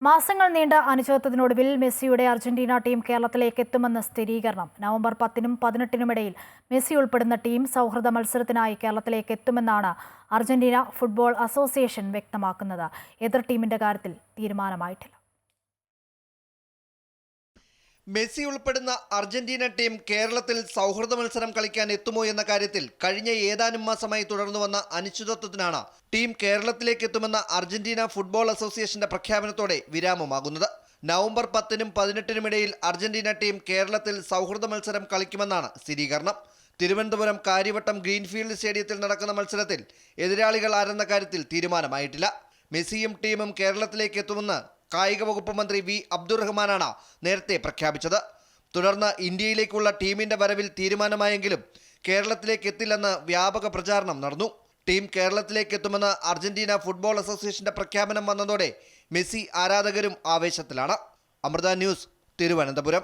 മാസങ്ങൾ നീണ്ട അനിശ്ചിതത്വത്തിനൊടുവിൽ മെസ്സിയുടെ അർജന്റീന ടീം കേരളത്തിലേക്ക് എത്തുമെന്ന സ്ഥിരീകരണം. നവംബർ 10-നും 18-നും ഇടയിൽ മെസ്സി ഉൾപ്പെടുന്ന ടീം സൗഹൃദ മത്സരത്തിനായി കേരളത്തിലേക്ക് എത്തുമെന്നാണ് അർജന്റീന ഫുട്ബോൾ അസോസിയേഷൻ വ്യക്തമാക്കുന്നത്. എതിർ ടീമിന്റെ കാര്യത്തിൽ തീരുമാനമായിട്ടില്ല. മെസ്സി ഉൾപ്പെടുന്ന അർജന്റീന ടീം കേരളത്തിൽ സൗഹൃദ മത്സരം കളിക്കാൻ എത്തുമോ എന്ന കാര്യത്തിൽ കഴിഞ്ഞ ഏതാനും മാസമായി തുടർന്നു വന്ന അനിശ്ചിതത്വത്തിനാണ് ടീം കേരളത്തിലേക്ക് എത്തുമെന്ന അർജന്റീന ഫുട്ബോൾ അസോസിയേഷന്റെ പ്രഖ്യാപനത്തോടെ വിരാമമാകുന്നത്. നവംബർ 10-നും 18-നും ഇടയിൽ അർജന്റീന ടീം കേരളത്തിൽ സൗഹൃദ മത്സരം കളിക്കുമെന്നാണ് സ്ഥിരീകരണം. തിരുവനന്തപുരം കാര്യവട്ടം ഗ്രീൻഫീൽഡ് സ്റ്റേഡിയത്തിൽ നടക്കുന്ന മത്സരത്തിൽ എതിരാളികൾ ആരെന്ന കാര്യത്തിൽ തീരുമാനമായിട്ടില്ല. മെസ്സിയും ടീമും കേരളത്തിലേക്ക് എത്തുമെന്ന് കായിക വകുപ്പ് മന്ത്രി വി അബ്ദുറഹ്മാനാണ് നേരത്തെ പ്രഖ്യാപിച്ചത്. തുടർന്ന് ഇന്ത്യയിലേക്കുള്ള ടീമിന്റെ വരവിൽ തീരുമാനമായെങ്കിലും കേരളത്തിലേക്ക് എത്തില്ലെന്ന് വ്യാപക പ്രചാരണം നടന്നു. ടീം കേരളത്തിലേക്ക് എത്തുമെന്ന് അർജന്റീന ഫുട്ബോൾ അസോസിയേഷന്റെ പ്രഖ്യാപനം വന്നതോടെ മെസ്സി ആരാധകരും ആവേശത്തിലാണ്. അമൃത ന്യൂസ്, തിരുവനന്തപുരം.